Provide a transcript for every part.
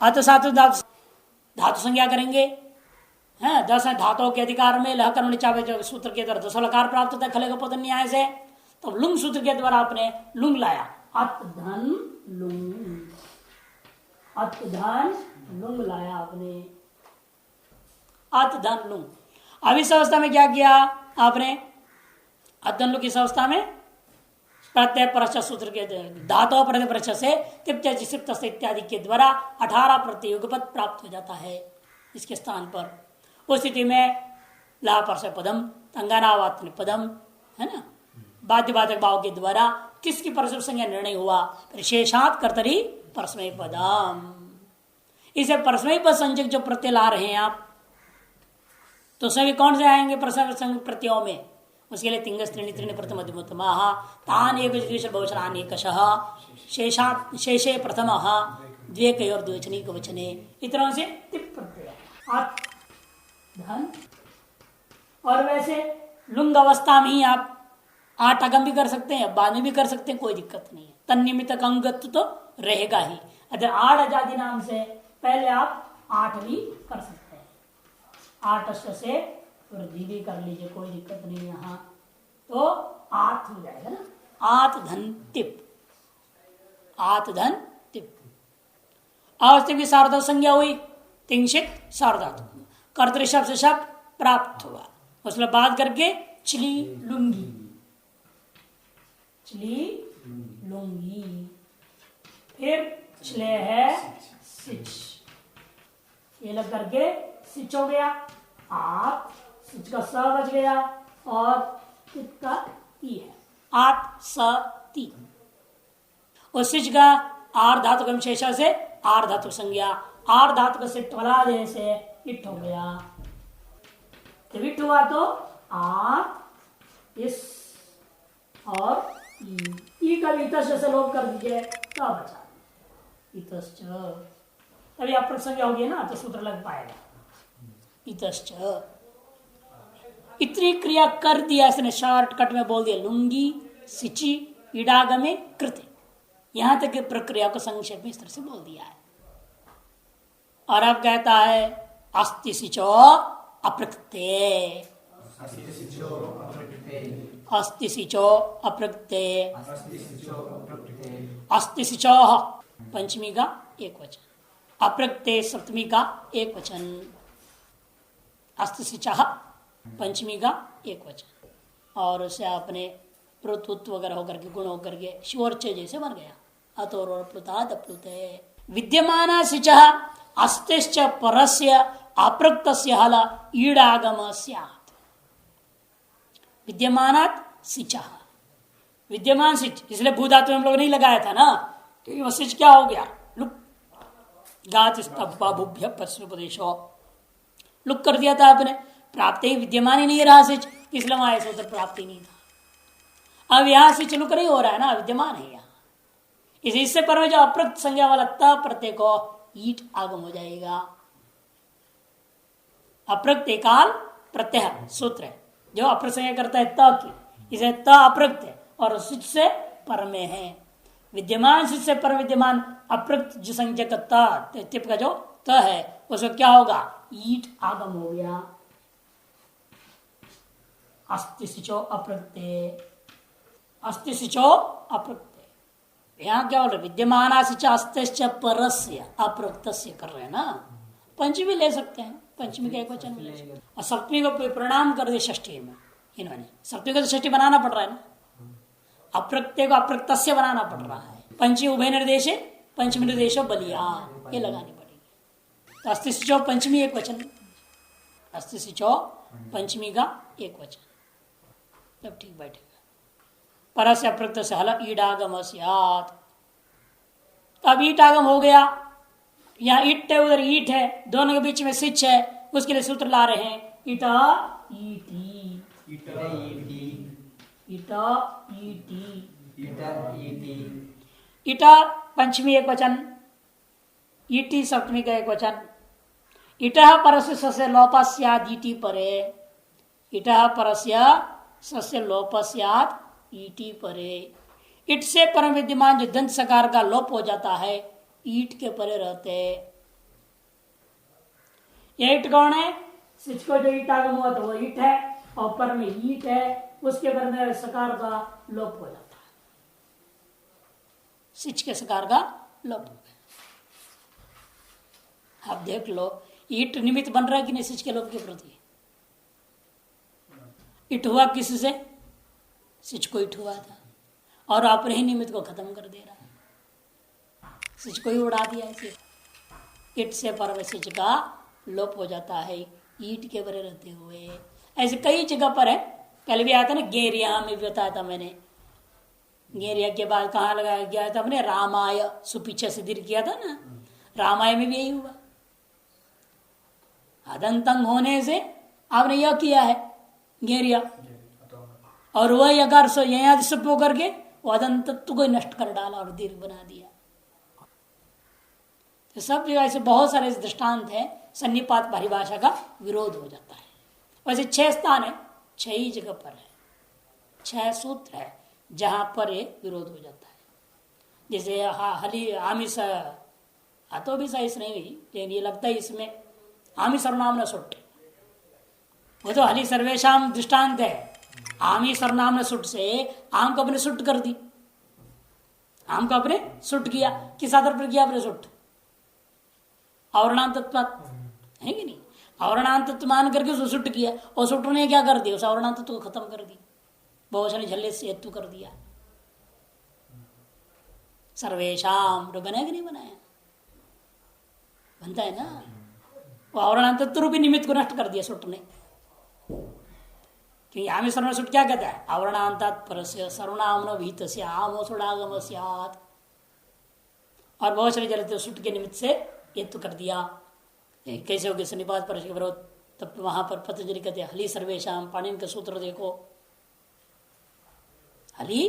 अत सातु धातु संज्ञा करेंगे। है 10 धातुओं के अधिकार में लह कर्मणि चावे सूत्र के द्वारा 10 लकार प्राप्त होता है खले का पतन न्याय से। तो लुंग सूत्र के द्वारा आपने लुंग लाया, अत धन लुंग, अत धन लुंग लाया आपने, अत धन लुंग। अब इस अवस्था में क्या किया आपने, अत धन लुंग इस अवस्था में प्रत्यय परश्च सूत्र के धातु प्रत्यय परश्च से तिप्त इत्यादि के द्वारा 18 प्रत्यय युगपत प्राप्त हो जाता है इसके स्थान पर। उस स्थिति में ला परस पदम अंगानावात्म पदम है ना, बाध्यवाचक भाव के द्वारा किसकी परस्पर संज्ञा निर्णय हुआ, विशेषात कर्तरी परस्मय पदम। इसे परस्मय पद संजक जो प्रत्यय ला रहे हैं आप, तो सभी कौन से आएंगे परस्पर प्रत्ययों में, उसके लिए तिंग स्त्रीणी त्रीणी प्रथम मध्यमोत्तमा तान एक बहुवचनान एकशः शेषात शेषे प्रथम द्वेकयोर द्विवचनीक वचने इतरों से तिप प्रत्यय आत धन। और वैसे लुंग अवस्था में ही आप 8 अगम भी कर सकते हैं, बाद में भी कर सकते हैं, कोई दिक्कत नहीं है। तन्निमित अंगत्व तो रहेगा ही। अगर 8 आजादी नाम से पहले आप 8 भी कर सकते हैं, 8 से वृद्धि भी कर लीजिए, कोई दिक्कत नहीं। यहाँ तो 8 हो जाएगा ना, आत धन टिप, आत धन टिप। अवस्थित की सार्वधातु संज्ञा हुई, तिंशित सार्वधातु, कर्तृ शब्द से शब्द प्राप्त हुआ, उसमें बात करके चली लुंगी, चली लुंगी, फिर चले है सिच, ये लग करके सिच हो गया, आप सिच का स बच गया और का ई है, आत स ती। उस सिच का आर धातु कम शेषा से आर धातु संज्ञा, आर धातु का सिट वाला जैसे इट हो गया, जब इट हुआ तो आर इस और ई का इतश्च से लोप कर दीजिए तो बचा इतश्च, तभी आप प्रसंज्ञा होगी ना तो सूत्र लग पाएगा। इतश्च इतनी क्रिया कर दिया इसने, शॉर्टकट में बोल दिया लुंगी सिची इडागमे कृते, यहां तक प्रक्रिया को संक्षेप में इस तरह से बोल दिया है। और अब कहता है अस्ति सिचो अप्रकृते, अस्ति सिचो अप्रकृते, अस्ति सिचो पंचमी का एक वचन, अप्रकृते सप्तमी का एक वचन, अस्ति सिचः पंचमी का एक वचन, और उसे आपने प्रुतुत्व वगैरह होकर के गुण होकर के शिवोर्च जैसे बन गया। अतोर प्लुतात् प्लुते विद्यमाना सिचः अस्तिश्च परस्य अप्रक्तस्य हल ईडागम स्यात्। विद्यमानात् सिचः, विद्यमान सिच, इसलिए भूधातु हम लोग नहीं लगाया था ना, क्योंकि वह सिच क्या हो गया, लुक गात स्तब्भुभ्य पश्चिमोपदेशो, लुक कर दिया था आपने, प्राप्ति ही विद्यमान ही नहीं रहा सिच, इसलिए वहां ऐसा उत्तर प्राप्ति नहीं था। अब यहां सिच लुक नहीं हो रहा है ना, विद्यमान है यहाँ, इससे पर में जो अप्रक्त संज्ञा वाला त प्रत्यय को ईट आगम हो जाएगा। अप्रक्त एकाल प्रत्यय सूत्र है जो अप्रक्त संज्ञा करता है त की, इसे त अप्रक्त है और सिच से पर में है। विद्यमान सिच से पर विद्यमान अप्रक्त जो संज्ञा का त तिप का जो त है उसको क्या होगा, ईट आगम हो गया। अस्ति सिचो अप्रक्ते, अस्ति सिचो अप्रक्ते, यहाँ क्या बोल रहे, विद्यमान सिच अस्तिश्च परस्य अप्रक्तस्य कर रहे हैं ना, पंचमी ले सकते हैं, पंचमी का एक वचन ले सकते हैं, और सप्तमी को परिणाम कर दिया षष्ठी में, इन्होंने सप्तमी को तो षष्ठी बनाना पड़ रहा है ना, अप्रक्ते को अप्रक्तस्य बनाना पड़ रहा है। पंचमी उभय निर्देश, पंचमी निर्देशो बलियान, ये लगानी पड़ेगी। तो अस्ति सिचो पंचमी एक वचन, अस्ति सिचो पंचमी का एक वचन, तब ठीक बैठेगा। परस्य अप्रक्त से हल ईडागम स्यात्, अब ईट आगम हो गया, यहाँ ईट है उधर ईट है, दोनों के बीच में सिच है, उसके लिए सूत्र ला रहे हैं ईटा ईटी, ईटा ईटी, ईटा पंचमी एक वचन, ईटी सप्तमी का एक वचन। ईटः परस्य सस्य लोप स्यात् ईटी परे, ईटः परस्य सस्य लोप स्यात् ईटी परे, ईट से परम विद्यमान जो दंत सकार का लोप हो जाता है ईट के परे रहते, ये ईट कौन है? सिच को जो ईटागम हुआ तो वो ईट है, और पर में ईट है, उसके पर में सकार का लोप हो जाता है। सिच के सकार का लोप हो गया। आप देख लो ईट निमित्त बन रहा है कि नहीं सिच के लोप के प्रति? ईट हुआ किससे? सिच को ईट हुआ था, और अपने ही निमित्त को खत्म कर दे रहा है। सिच को ही उड़ा दिया ऐसे। ईट से पर सिच का लोप हो जाता है ईट के बरे रहते हुए। ऐसे कई जगह पर है। पहले भी आया था ना, गेरिया में भी बताया था मैंने। गेरिया के बाद कहाँ लगाया गया था हमने? रामाय, सुपीछे से दीर्घ किया था ना, रामाय में भी यही हुआ। अदंतंग होने से आपने यह किया है गेरिया, और वह अगर यहाँ सुप होकर के वो अदंतत्व को नष्ट कर डाला और दीर्घ बना दिया। तो सब जगह ऐसे बहुत सारे दृष्टांत है, सन्निपात परिभाषा का विरोध हो जाता है। वैसे 6 स्थान है, 6 ही जगह पर है, 6 सूत्र है जहां पर ये विरोध हो जाता है। जैसे हली आमिष तो भी सही नहीं हुई, लेकिन ये लगता है इसमें आमी सर्वनाम न सुट, वो तो हली सर्वेशम दृष्टांत है। आमी सर्वनाम न सुट से आम को अपने सुट कर दी, आम को अपने सुट किया। किस आधार पर किया अपने सुट? आवरणांतत्व है कि नहीं? आवरणांतत्व मान करके उसको सुट किया, और सुट ने क्या कर दिया? उस आवरणांतत्व को खत्म कर दी, बहुवचन झल्ले से हेतु कर दिया। सर्वेशम बना कि नहीं बनाया? बनता है ना। वो आवरणांतत्व रूपी निमित्त को नष्ट कर दिया सुट ने। क्योंकि आमी सर्वनाम सुट क्या कहता है? आवरणांतात परस्य सर्वनाम भीत से आमो सुडागम स्यात्, और बहुवचन जलते सुट के निमित्त से हेतु कर दिया। कैसे होगी सन्निपात पर विरोध? तब वहां पर पतंजलि कहते हैं हली सर्वेशम। पाणिनि का सूत्र देखो, हली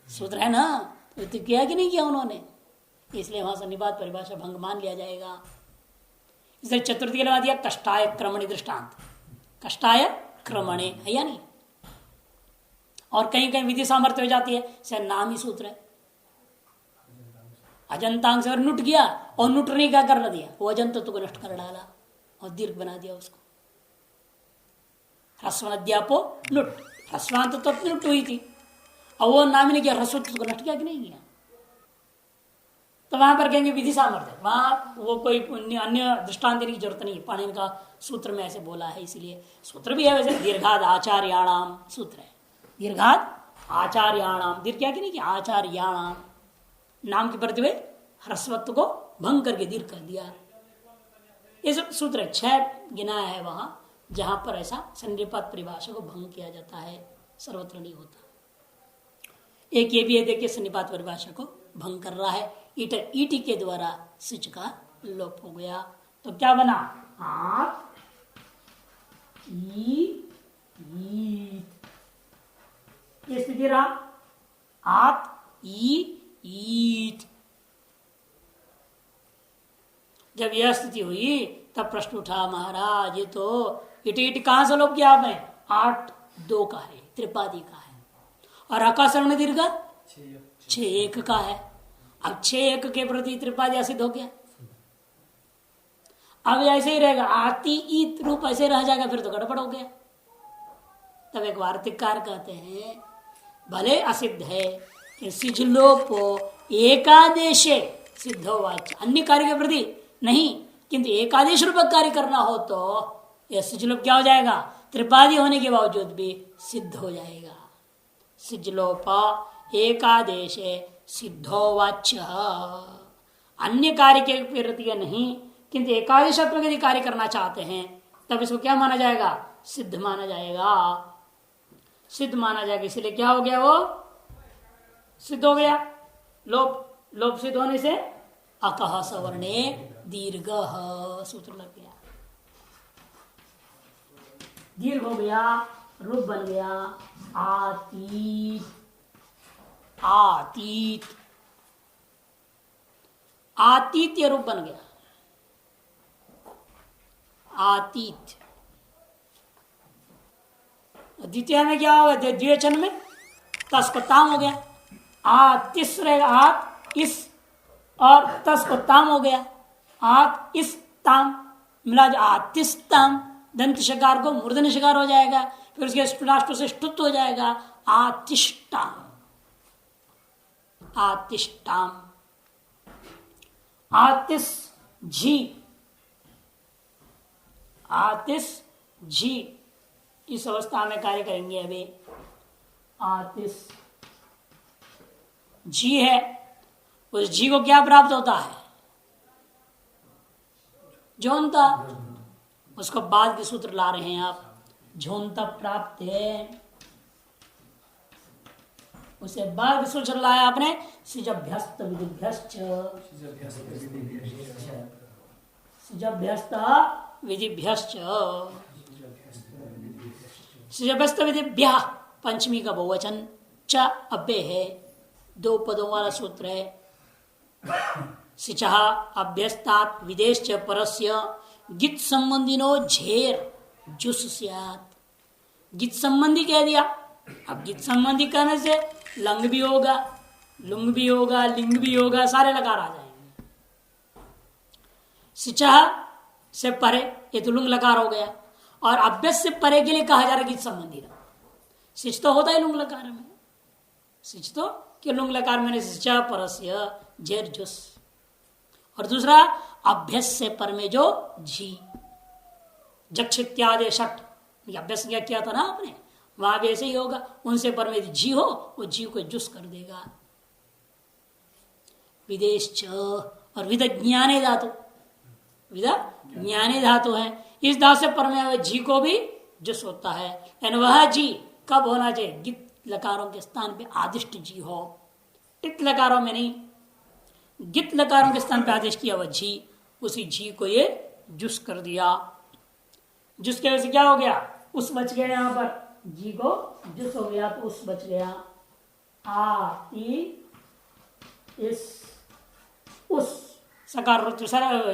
सूत्र है ना, तो किया कि नहीं किया उन्होंने? इसलिए वहां सन्निपात परिभाषा भंग मान लिया जाएगा। इसलिए चतुर्थी लगा दिया कष्टाय क्रमणि दृष्टांत। कष्टाय क्रमणे है या नहीं? और कहीं कहीं विधि सामर्थ्य हो जाती है, से नाम ही सूत्र है। अजंतांग से नुट गया, और नुट ने क्या कर दिया? वो अजंतत्व को नष्ट कर डाला और दीर्घ बना दिया उसको। ह्रस्व अध्यापो नुट, ह्रस्वांत तो नुट हुई थी, और वो नाम ने किया ह्रस्वत्व को नष्ट किया कि नहीं किया? तो वहां पर कहेंगे विधि सामर्थ्य, वहां वो कोई अन्य दृष्टांत देने की जरूरत नहीं। पाणिनि का सूत्र में ऐसे बोला है, इसलिए सूत्र भी है। वैसे दीर्घाद आचार्याणाम सूत्र है, दीर्घाद आचार्याणाम। दीर्घ क्या कि नहीं कि आचार्याणाम नाम की प्रति ह्रस्वत्व को भंग करके दीर्घ कर दिया। ये सब सूत्र 6 गिनाया है वहां जहां पर ऐसा सन्निपात परिभाषा को भंग किया जाता है, सर्वत्र नहीं होता। एक ये भी है, देखिए सन्निपात परिभाषा को भंग कर रहा है। ईटी के द्वारा सिच का लोप हो गया, तो क्या बना? आत ये स्थिति रहा, आत ईट। जब यह स्थिति हुई तब प्रश्न उठा, महाराज ये तो इट कहां से लोप किया आपने? 8-2 का है, त्रिपादी का है, और आकाशरण दीर्घ 6-1 का है। अब 6-1 के प्रति त्रिपादी सिद्ध हो गया। अब ऐसे ही रहेगा, आती ईत रूप ऐसे रह जाएगा, फिर तो गड़बड़ हो गया। तब एक वार्तिककार कहते हैं भले असिद्ध है कि सिजलोपो एकादेशे सिद्धो वाच्य, अन्य कार्य के प्रति नहीं, किंतु एकादेश रूपक कार्य करना हो तो यह सिजलोप क्या हो जाएगा? त्रिपादी होने के बावजूद भी सिद्ध हो जाएगा। सिजलोपा एकादेशे सिद्धो वाच्य, अन्य कार्य के प्रति नहीं, किंतु एकादेशात्मक यदि कार्य करना चाहते हैं तब इसको क्या माना जाएगा? सिद्ध माना जाएगा। सिद्ध माना जाएगा, इसलिए क्या हो गया? वो सिद्ध हो गया। लोप सिद्ध होने से अकह सवर्णे दीर्घ सूत्र लग गया, दीर्घ हो गया, रूप बन गया आतीत। आतीत आतीत्य रूप बन गया, आतीत। द्वितीय में क्या होगा? द्विवचन में तस को ताम हो गया, आतिस रहेगा, आत इस, और तस को ताम हो गया, आत इस ताम। मिला आतिस्तम, दंत शकार को मूर्धन्य शकार हो जाएगा, फिर उसके राष्ट्र से ष्टुत्व हो जाएगा आतिष्टाम। आतिष्टाम, आतिस झी, आतिस झी इस अवस्था में कार्य करेंगे। अभी आतिस झी है, उस झी को क्या प्राप्त होता है? झोंता। उसको बाद के सूत्र ला रहे हैं आप। झोंता प्राप्त है, उसे बाद के सूत्र लाया आपने। सिजभ्यस्त विधिभ्यश्च, सिजभ्यस्त विधिभ्यश्च, सिजभ्यस्त विधिभ्य पंचमी का बहुवचन च अभ्य है, दो पदों वाला सूत्र है। सिचः अभ्यस्तात् विदेश च परस्य गित संबंधिनो झेर जुस स्यात्। गित संबंधी कह दिया। अब गित संबंधी कहने से लंग भी होगा, लुंग भी होगा, लिंग भी होगा, सारे लकार आ जाएंगे। सिचः से परे, ये तो लुंग लकार हो गया। और अभ्यस से परे के लिए कहा जा रहा है गित संबंधी। सिच तो होता है लुंग लकार में, सिच तो कि लुंग लकार में सिचा परस्य झेर जुस। और दूसरा अभ्यस से पर में जो झी, जक्ष इत्यादि षट, अभ्यस किया था ना आपने, वहां भी ऐसे ही होगा। उनसे पर में झी हो, वो झी को जुस कर देगा। विदेश च, और विद ज्ञाने धातु, विद ज्ञाने धातु है। इस धातु से पर में झी को भी जुस होता है। यानी वह जी कब होना चाहिए? गित लकारों के स्थान पे आदिष्ट जी हो, टित लकारों में नहीं। गित लकारों के स्थान पे आदेश किया वह झी, उसी झी को ये जुस कर दिया। जुस के वजह से क्या हो गया? उस बच गया, यहां पर जी को जुस हो गया तो उस बच गया। आती इस उस सकार रुत्र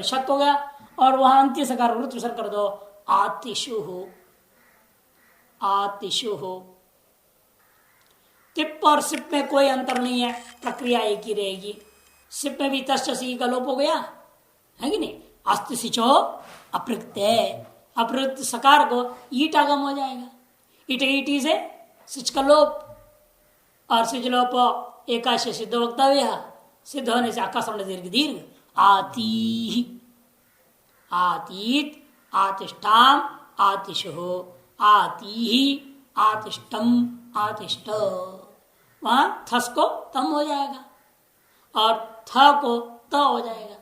शत हो गया, और वहां अंत्य सकार रुत्र सर कर दो आतिशु हो, आतिशु हो। टिप और सिप में कोई अंतर नहीं है, प्रक्रिया एक ही रहेगी। सिप में भी तस्सी का लोप हो गया है कि नहीं? अस्ति सिचो अप्रत्यय, अप्रयुक्त सकार को ईट आगम हो जाएगा। ईटी से सिच का लोप, और सिच लोप एकाश सिद्ध वक्तव्य, सिद्ध होने से आकाश दीर्घ दीर्घ आती, आतीत, आतिष्ठाम, आतिशो, आती, आतिष्टम, आतिष्ट। वहां थस को तम हो जाएगा और थ को त हो जाएगा।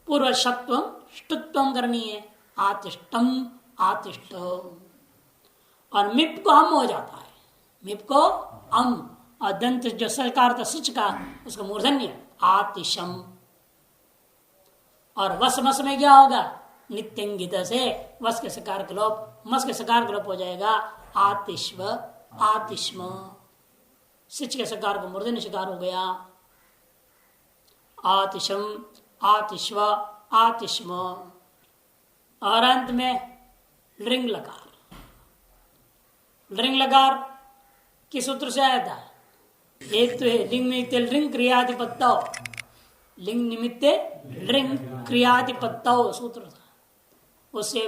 पूर्व शत्व ष्टुत्वम करनी है, आतिष्टम, आतिष्ट। और मिप को हम हो जाता है, मिप को अम, और दंत जो सरकार था सिच का, उसका मूर्धन्य आतिशम। और वस मस में क्या होगा? नित्यंगित से वस के सकार का लोप, मस के सकार का लोप हो जाएगा आतिश्व, आतिष्म। सिच के सकार को मूर्धन्य सकार हो गया आतिशम, आतिश्व, आतिष्म। और अंत में लिंग लकार। लिंग लकार किस सूत्र से आया था? एक तो है लिंग निमित्त लिंग क्रियाधिपत्तो, लिंग निमित्त लिंग क्रियाधिपत्तो सूत्र था। उससे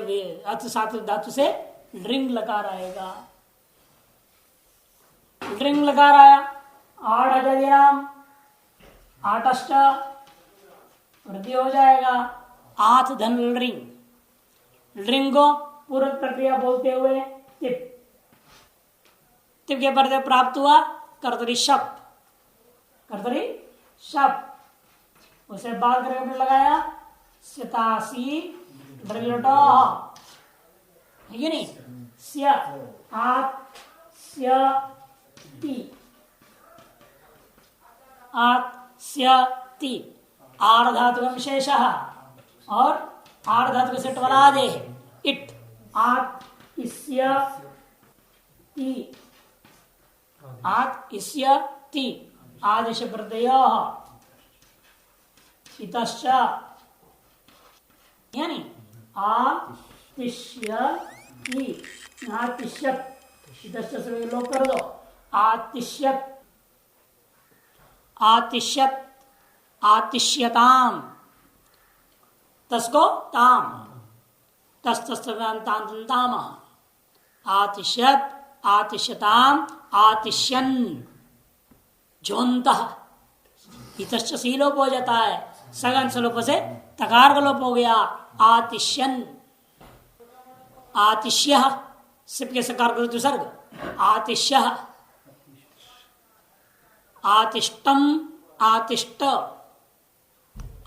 अर्थ सात धातु से लिंग लकार आएगा। लिंग लकार आया, आठ हजार आठष्ट वृद्धि हो जाएगा, आठ धन रिंग। रिंग को पूर्व प्रक्रिया बोलते हुए टिप, टिप के पर प्राप्त हुआ कर्तरी शप, कर्तरी शप। उसे बाल करके लगाया सितासी ब्रिलटो, है नहीं? स्या आत स्या ती, आत स्या ती आर्धातुकम विशेष, और आर्धातुक से टवला दे इट आत इस्य ती, आत इस्य ती आदेश प्रत्यय इतश्च, यानी आतिष्यति, आतिष्यत इतश्च से लोप कर दो आतिष्यत, आतिष्यत, आतिष्यताम, तस्को ताम, तस्तम आतिश्यत आतिश्यताम आतिश्यन जोंत इतश्च सी लोप हो जाता है, सगन लोप से तकार का लोप हो गया। आतिश्यन आतिश्य सिप के सकार करो सर्ग आतिश्य आतिष्टम आतिष्ट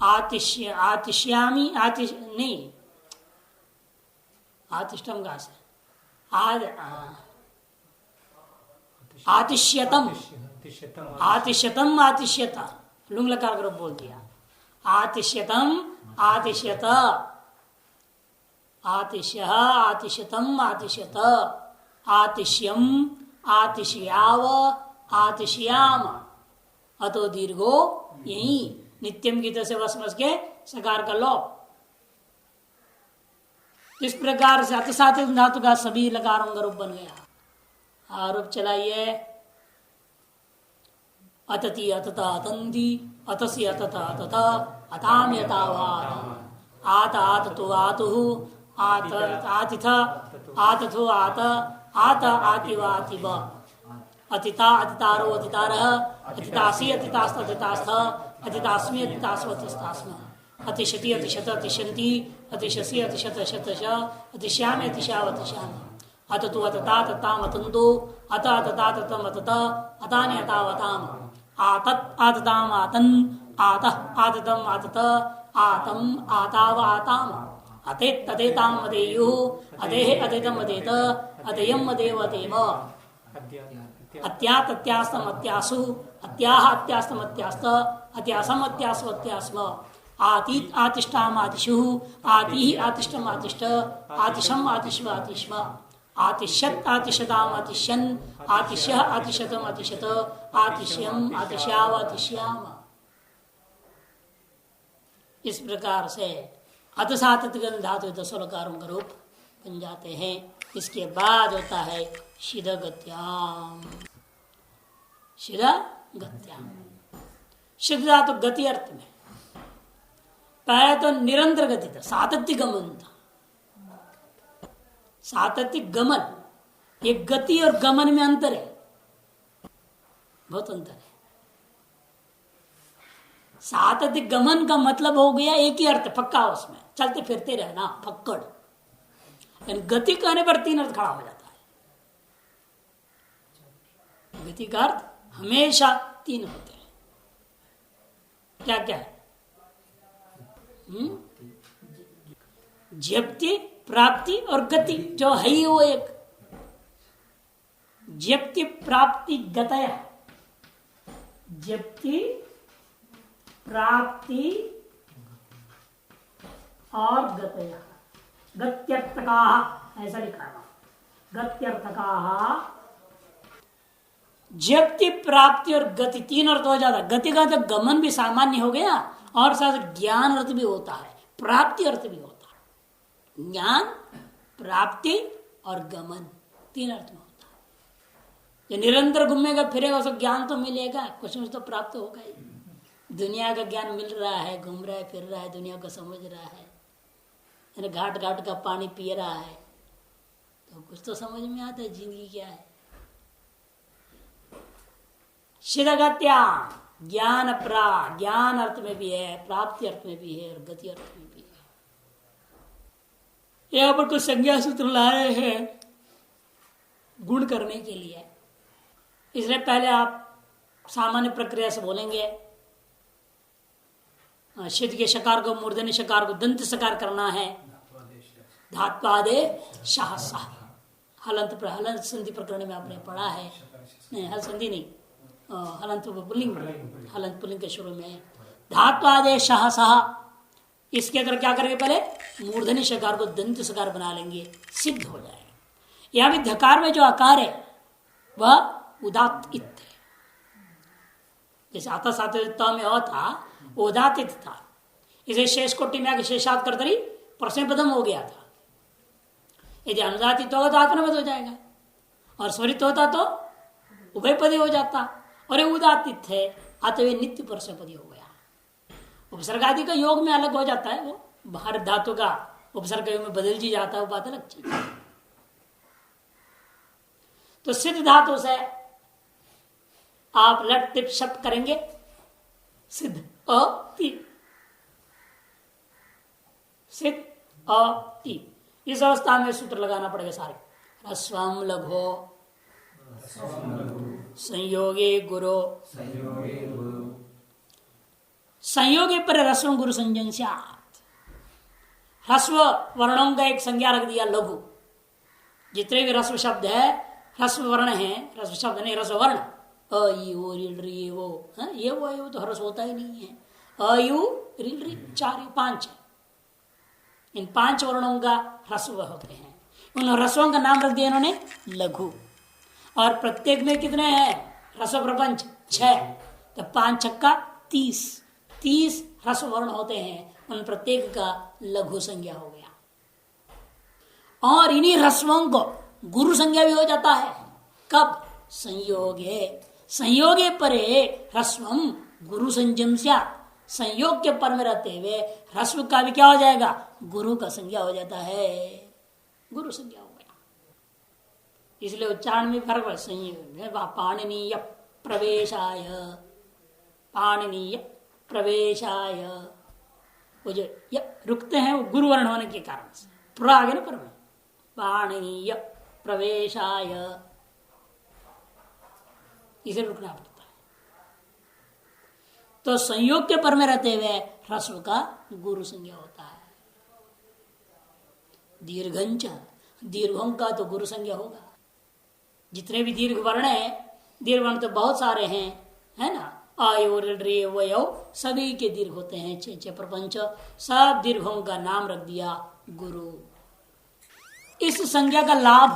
आतिश्य आतिश्यामी आतिश नहीं आतिष्टम का से आतिश्यतम आतिश्यतम आतिश्यता लुंग लकार ग्रुप बोल दिया। आतिश्यतम आतिश्यत आतिश्य आतिश्यतम आतिश्यत आतिश्यम आतिश्याव आतिश्याम अतो दीर्घो यही नित्यम की तरह से वसमस के सकार का लोप। इस प्रकार से अतिसात धातु का सभी लकारों का रूप बन गया। आरोप चलाइए अतति अतता अतंती अतसी अतता अतता अताम यतावात आत आततो आतुहु आत आतिथ आतथो आत आत आतिव आतिव अतिता अतितारो अतितारः अतितासी अतितास्त अतितास्थ अतितास्मि अतितास्व अतिस्तास्म अतिशति अतिशत अतिशन्ति अतिशसी अतिशत शतश अतिश्यामि अतिश्याव अतिश्यामि अततु अतता तताम अतंतो अत अतता ततम अतत अतानि अतावताम आतत आतताम आतन आतः आततम आतत आतम आताव आताम अतेत तदेताम अदेयुः अदेह अदेतम अदेत अदेयम अदेव अदेव अत्यात अत्यास्तम अत्यासु अत्याह अत्यास्तम अत्यास्त अत्यासम अत्यासु अत्यास्म आतीत आतिष्ठाम आतिशुः आतिः आतिष्ठम आतिष्ठ आतिशम आतिश्व आतिष्म आतिश्यत आतिशताम आतिश्यन आतिश्य आतिशतम आतिशत आतिश्यम आतिश्याव आतिश्याम। इस प्रकार से अतसातगन धातु दसोलकारों का रूप बन जाते हैं। इसके बाद होता है शिदगत्याम। शिदगत्याम शिद धातु गति अर्थ में पहले तो निरंतर गति था, सातत्य गमन था। सातत्य गमन, ये गति और गमन में अंतर है, बहुत अंतर है। सातत्य गमन का मतलब हो गया एक ही अर्थ पक्का, उसमें चलते फिरते रहना पक्कड़। गति कहने पर तीन अर्थ खड़ा हो जाता है। गति का अर्थ हमेशा तीन होते हैं। क्या क्या है? ज्ञप्ति, प्राप्ति और गति, जो है ही वो एक। ज्ञप्ति प्राप्ति गतया, ज्ञप्ति प्राप्ति और गतया, गत्यर्थका ऐसा लिखा है। गत्यर्थका ज्ञप्ति प्राप्ति और गति तीन अर्थ हो जाता। गति का तो गमन भी सामान्य हो गया और साथ ज्ञान अर्थ भी होता है, प्राप्ति अर्थ भी होता है। ज्ञान, प्राप्ति और गमन तीन अर्थ में होता है। जो निरंतर घूमेगा फिरेगा उसको ज्ञान तो मिलेगा, कुछ न कुछ तो प्राप्त होगा ही। दुनिया का ज्ञान मिल रहा है, घूम रहा है, फिर रहा है, दुनिया को समझ रहा है, घाट घाट का पानी पी रहा है, तो कुछ तो समझ में आता है जिंदगी क्या है। शिदगत्या ज्ञान ज्ञान अर्थ में भी है, प्राप्ति अर्थ में भी है और गति अर्थ में भी है। यहां पर कुछ संज्ञा सूत्र ला रहे हैं गुण करने के लिए, इसलिए पहले आप सामान्य प्रक्रिया से बोलेंगे। शिद के शकार को मूर्धन्य शकार को दंत सकार करना है। धात्वादे शाह शाह हलंत संधि प्रकरण में आपने पढ़ा है। नहीं, हल संधि नहीं, हलंत पुल्लिंग, हलंत पुल्लिंग के शुरू में धात्वादे शाह शाह। इसके अंदर क्या करेंगे? पहले मूर्धन्य शकार को दंत सकार बना लेंगे, सिद्ध हो जाएगा। यहां भी धकार में जो आकार है वह उदात्त इत है। जैसे आता सात में अ था, उदातित था, इसे शेष कोटि में आगे शेषात कर दरी प्रश्न पदम हो गया था। यदि अनुदातित होगा तो आत्मपद हो जाएगा, और स्वरित होता तो उभयपदी हो जाता, और ये उदातित है अतः नित्य प्रश्नपदी हो गया। उपसर्ग आदि का योग में अलग हो जाता है, वो भारत धातु का उपसर्ग में बदल जी जाता है, वो बात अलग चीज। तो सिद्ध धातु से आप लट टिप शब्द करेंगे सिद्ध अ ती, सिद्ध अ ती। इस अवस्था में सूत्र लगाना पड़ेगा सारे। ह्रस्वम लघो संयोगे गुरु, संयोगे पर ह्रस्व गुरु संजन स्यात्। ह्रस्व वर्णों का एक संज्ञा रख दिया लघु। जितने भी ह्रस्व शब्द है, ह्रस्व वर्ण है, ह्रस्व शब्द नहीं ह्रस्व वर्ण, अ यू रिल री वो, ये वो तो ह्रस्व होता ही नहीं है। अ यू रिल री 4 5 है, इन 5 वर्णों का ह्रस्व होते हैं। उन ह्रस्वों का नाम रख दिया इन्होंने लघु। और प्रत्येक में कितने हैं ह्रस्व प्रपंच 6, तो 5 छक्का 30 ह्रस्व वर्ण होते हैं। उन प्रत्येक का लघु संज्ञा हो गया। और इन्हीं ह्रस्वों को गुरु संज्ञा भी हो जाता है। कब? संयोगे, संयोगे परे ह्रस्वम गुरु संजम स्या। संयोग के पर में रहते हुए ह्रस्व का भी क्या हो जाएगा? गुरु का संज्ञा हो जाता है, गुरु संज्ञा हो गया। इसलिए उच्चारण में फर्क है। संयोग पाणिनीय प्रवेशाय, पाणिनीय प्रवेशाय, वो जो रुकते हैं वो गुरु वर्ण होने के कारण से पूरा आगे ना पर में पाणिनीय प्रवेशाय, इसे रुकना पड़ता है। तो संयोग के पर में रहते हुए ह्रस्व का गुरु संज्ञा होता है। दीर्घंच, दीर्घों का तो गुरु संज्ञा होगा। जितने भी दीर्घ वर्ण है, दीर्घ वर्ण तो बहुत सारे हैं, है ना। आयो रे वयो सभी के दीर्घ होते हैं 6 प्रपंच। सब दीर्घों का नाम रख दिया गुरु। इस संज्ञा का लाभ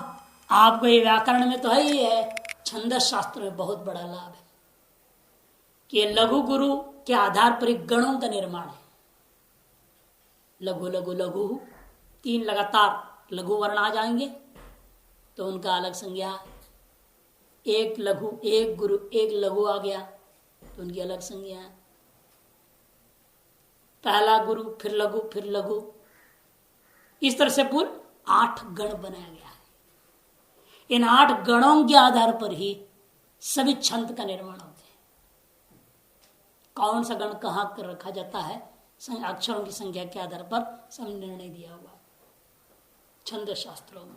आपको ये व्याकरण में तो है ही है, छंदस शास्त्र में बहुत बड़ा लाभ है कि लघु गुरु के आधार पर एक गणों का निर्माण है। लघु लघु लघु 3 लगातार लघु वर्ण आ जाएंगे तो उनका अलग संज्ञा। एक लघु, एक गुरु, एक लघु आ गया तो उनकी अलग संज्ञा। पहला गुरु, फिर लघु, फिर लघु, इस तरह से पूर्ण 8 गण बनाया गया है। इन 8 गणों के आधार पर ही सभी छंद का निर्माण होते हैं। कौन सा गण कहां कर रखा जाता है, अक्षरों की संख्या के आधार पर सब निर्णय दिया हुआ छंद शास्त्रों में।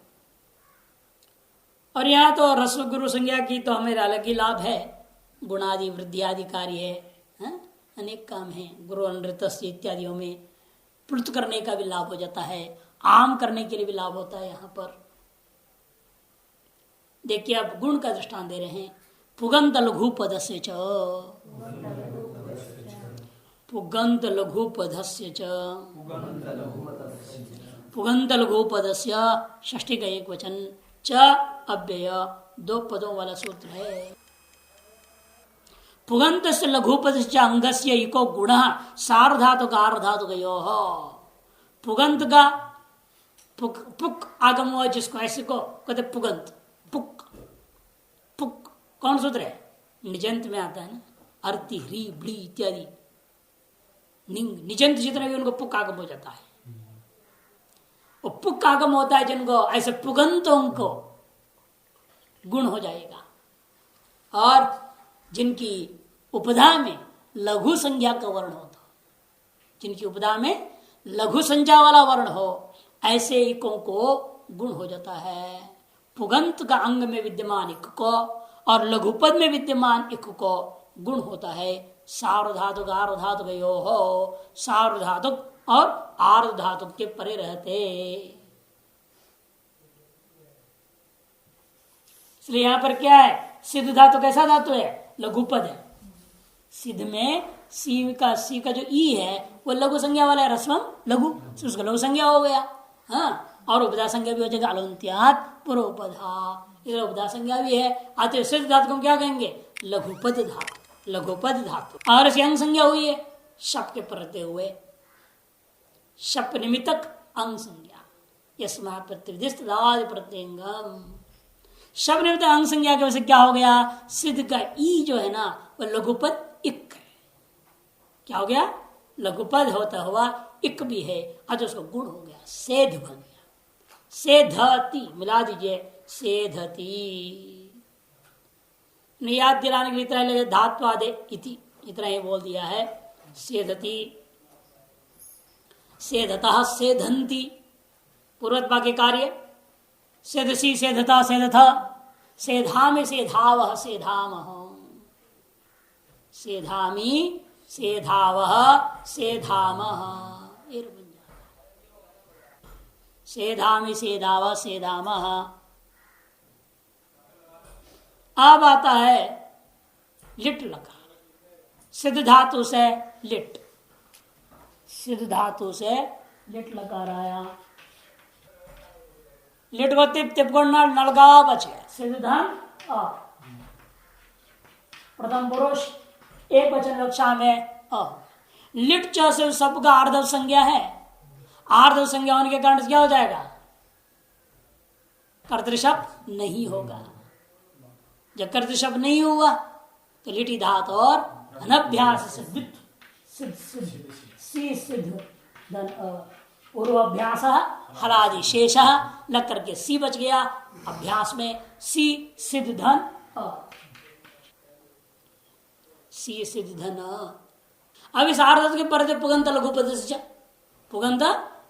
और यहाँ तो ह्रस्व गुरु संज्ञा की तो हमें अलग ही लाभ है। गुणादि वृद्धि आदि कार्य है, अनेक काम है। गुरु नृत्य इत्यादियों में प्लुत करने का भी लाभ हो जाता है, आम करने के लिए भी लाभ होता है। यहाँ पर देखिए आप गुण का दृष्टांत दे रहे हैं। पुगंत लघु पदस्य च, पुगंत लघु पदस्य च, पुगंत लघु पदस्य षष्ठी का एक वचन, च अव्यय 2 पदों वाला सूत्र है। पुगंत से लघु पद अंगस्य इको गुण सार्वधातु का अर्धातु गयो। पुगंत का पुक आगम हुआ जिसको ऐसे को कहते पुगंत। पुक पुक कौन सूत्र है? निजंत में आता है ना, अर्ति ह्री ब्ली इत्यादि निंग निजंत जितने भी उनको पुक आगम हो जाता है। वो पुक आगम होता है जिनको ऐसे पुगंतों को गुण हो जाएगा। और जिनकी उपधा में लघु संज्ञा का वर्ण होता, जिनकी उपधा में लघु संज्ञा वाला वर्ण हो, ऐसे इकों को गुण हो जाता है। पुगंत का अंग में विद्यमान इक को और लघुपद में विद्यमान इक को गुण होता है। सार्वधातुक आर्धातुक यो हो, सार्वधातुक और आर्धातुक के परे रहते। इसलिए यहां पर क्या है? सिद्ध धातु कैसा धातु है? लघुपद है। सिद्ध में सी का जो ई है वो लघु संज्ञा वाला है। रस्वम लघु, उसका लघु संज्ञा हो गया। हाँ, और उपधा संज्ञा भी हो जाएगा अलोन्त्यात पुरोपधा, इधर उपधा संज्ञा भी है। आते सिद्ध धातु को क्या कहेंगे? लघुपद धातु, लघुपद धातु। और इसकी अंग संज्ञा हुई है शप के परते हुए, शप निमित्तक अंग संज्ञा। यस्मा प्रत्यदिष्ट प्रत्यंगम, शब निमित्त अंग संज्ञा की वजह से क्या हो गया? सिद्ध का ई जो है ना वो लघुपद इक है। क्या हो गया? लघुपद होता हुआ इक भी है, अतः उसका गुण हो गया, सेध बन गया। सेधती मिला दीजिए, सेधती। याद दिलाने के लिए इतना लगे धात्वादे इति, इतना ही बोल दिया है। सेधती, सेधतः, सेधंती पूर्वत वाक्य कार्य। सेधसी, सेधता, सेधथ, सेधामि, सेधावह, सेधामह, सेधामी, सेधावह, सेधामह, सेधामि, सेधावह, सेधामह। अब आता है लिट लकार, सिद्ध धातु से लिट, सिद्ध धातु से लिट लकार आया। लिट को तिप, तिप को नल, नलगा बच गया। सिद्ध धन अ, प्रथम पुरुष एक वचन रक्षा में अ। लिट च से सबका आर्धव संज्ञा है, आर्धव संज्ञा होने के कारण क्या हो जाएगा, कर्तृशब्द नहीं होगा। जब कर्तृशब्द नहीं हुआ तो लिटी धात और अनभ्यास से सिद्ध, सी सिद्ध धन अ, पूर्वाभ्यास हलादि शेष लग करके सी बच गया, अभ्यास में सी सिद्ध धन अ, सी सिद्ध धन अ। अब इस आर्धत के परते पुगंत लघु पद से, पुगंत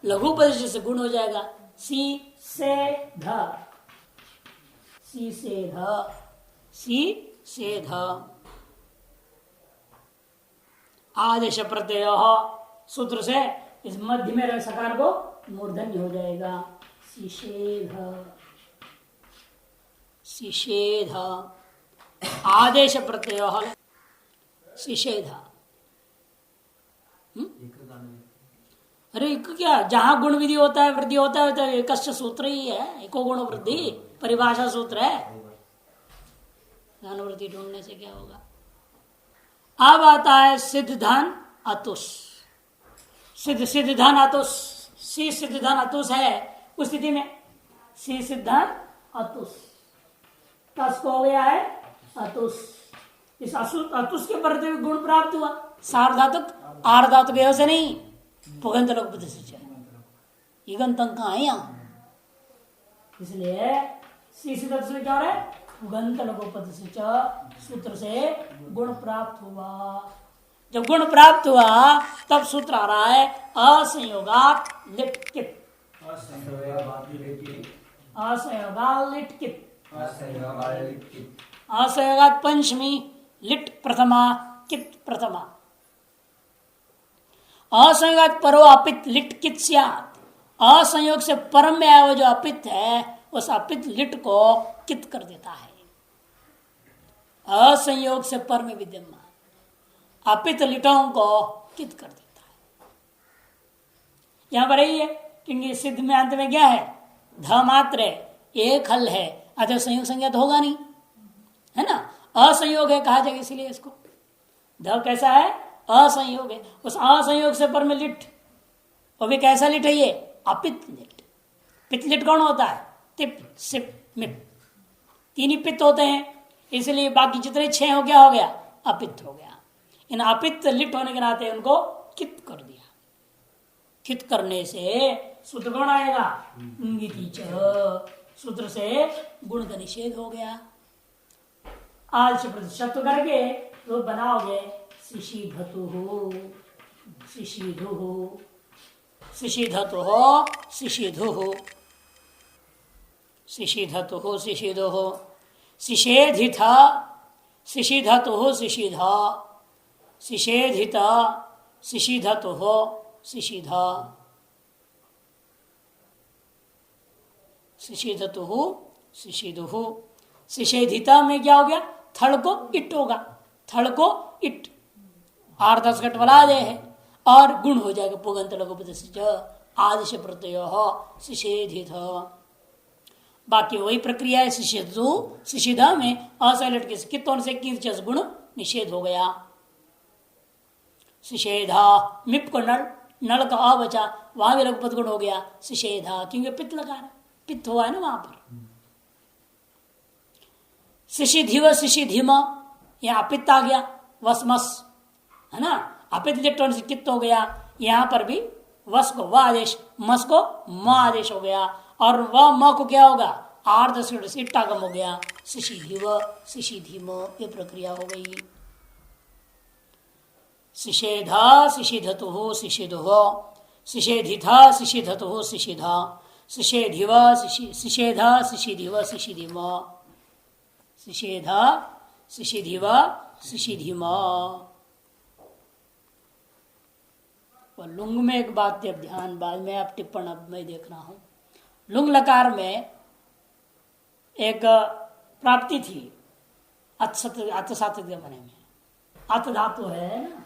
लघु पद से गुण हो जाएगा, सी से ध, सी से ध, सी से ध। आदेश प्रत्यय सूत्र से इस मध्य में रह सकार को मूर्धन्य हो जाएगा, शिषेध, शिषेध। आदेश प्रत्यय शिषेध। अरे क्या, जहां गुण विधि होता है, वृद्धि होता है, तो एक सूत्र ही है, एको गुण वृद्धि परिभाषा सूत्र है। अनुवृत्ति ढूंढने से क्या होगा। अब आता है सिद्ध धन अतुष, सिद्ध सिद्ध धन अतुष, सी सिद्ध धन अतुष है। उस स्थिति में सी सिद्ध धन अतुष, तस को हो गया है अतुष। इस अतुष के प्रति गुण प्राप्त हुआ, सार्वधातुक आर्धातुक से नहीं, पुगंत लोग ईगंत कहाँ है यहाँ, इसलिए सी सिद्ध में क्या हो रहा है, पुगंत लघुपद से सूत्र से गुण प्राप्त हुआ। जब गुण प्राप्त हुआ तब सूत्र आ रहा है असंयोगात लिटकित, असंयोगात लिटकित, असंयोगात पंचमी लिट प्रथमा कित प्रथमा, असंयोगात परो अपित लिट कित स्यात्। असंयोग से परम में आया जो अपित है उस अपित लिट को कित कर देता है। असंयोग से पर में विद्यमान अपित लिटों को कित कर देता है। यहां पर यही है क्योंकि सिद्ध में अंत में क्या है, ध मात्र एक हल है, अतः संयोग संज्ञा तो होगा नहीं, है ना, असंयोग है कहा जाएगा। इसलिए इसको ध कैसा है, असंयोग है। उस असंयोग से पर में लिट, वो भी कैसा लिट है, ये अपित लिट। पित लिट कौन होता है, तिप सिप मिप, तीन ही पित्त होते हैं, इसलिए बाकी जितने छह हो गया अपित्त हो गया। इन अपित्त लिट होने के नाते उनको कित कर दिया। कित करने से सूत्र कौन आएगा, इंगिति च, सूत्र से गुण का निषेध हो गया। आज से प्रतिशत करके तो बनाओगे शिशिधतु हो, शिशिधु हो, शिशिधतु हो, शिशिधु हो, शिशिधतु हो, शिशिधु हो, शिषेधिथ, शिशिधतु हो, शिशिध, शिषेधित, शिशिधतु हो, शिशिध, शिशिधतु हो, शिशिधु। शिषेधिता में क्या हो गया, थड़ को इट होगा, थड़ को इट, आर्धस घटवला दे है और गुण हो जाएगा पुगंत लघुपद आदिश प्रत्यय शिषेधित। बाकी वही प्रक्रिया है शिशिधु, शिशिधा में असैलट के कितों से किंच गुण निषेध हो गया। शिषेधा मिप को नल, नल का अ बचा, वहां भी लघुपद गुण हो गया शिषेधा, क्योंकि पित्त लगा रहा, पित्त हुआ है ना वहां पर। शिशिधिव, शिशिधिम, यहाँ अपित्त आ गया, वसमस, है ना, अपित्त इलेक्ट्रॉन से कित्त हो गया, यहां पर भी वस को व आदेश, मस को म आदेश हो गया, और वह म को क्या होगा, आर्ध से इट्टागम हो गया, शिशिधिव शिशिधिम, ये प्रक्रिया हो गई। शिषेधा शिशिधतु शिशिधुः, शिषेधिथा शिशिधतु शिशिधा, शिषेधिव शिषेधा शिशिधिव शिशिधिम, शिषेधा शिशिधिव शिशिधिम। लुंग में एक बात अब ध्यान, बाद में आप टिप्पण अब मैं देख रहा हूं। लुंग लकार में एक प्राप्ति थी अत बने में, अत धातु है ना,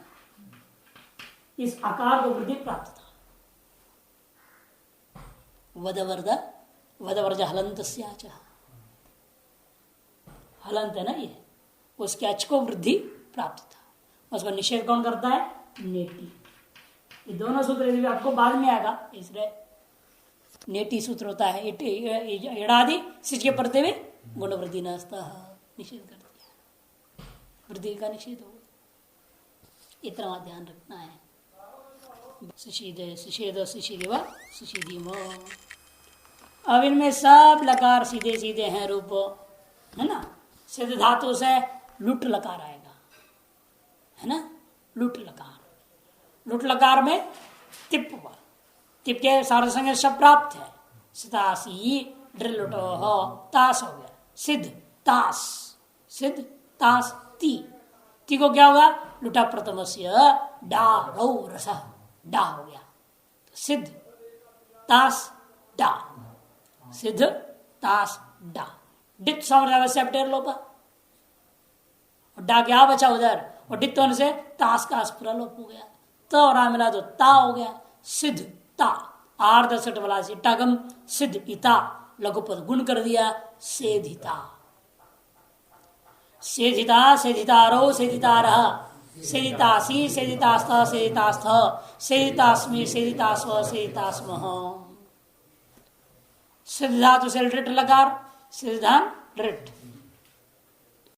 इस आकार को वृद्धि प्राप्त था। वदवर्ज हलंत हलंत है ना, ये उसके अच को वृद्धि प्राप्त था। उसको निषेध कौन करता है, नेटी। ये दोनों सूत्र यदि आपको बाद में आएगा, इसलिए नेटी सूत्र होता है। एड़ादि सिच के पढ़ते हुए गुण वृद्धि नस्ता, निषेध कर दिया, वृद्धि का निषेध होगा, इतना ध्यान रखना है। अब इनमें सब लकार सीधे सीधे हैं रूप, है ना। सिद्ध धातु से लुट लकार आएगा, है ना, लुट लकार। लुट लकार में तिप के सारे संग शब्द प्राप्त है। सितासी ड्रिलुटो हो, तास हो गया, सिद्ध तास, सिद्ध तास ती को क्या होगा, लुटा प्रथमस्य डा रौ रस, डा हो गया, सिद्ध तास डा, सिद्ध तास डा, डित समझ लोपा, डा क्या बचा उधर, और डित होने से तास का स्पुरा लोप हो गया, तो और मिला तो ता हो गया, सिद्ध ता, आर्ध सट वाला टगम, सिद्ध इता, लघुपद गुण कर दिया, सेधिता, सेधिता सेधितारो सेधितारः, सेदितासी सेदितास्थ सेदितास्थ, सेदितास्मि सेदितास्व सेदितास्मः। सिद्ध धातु से रिट लकार, सिद्धान रिट,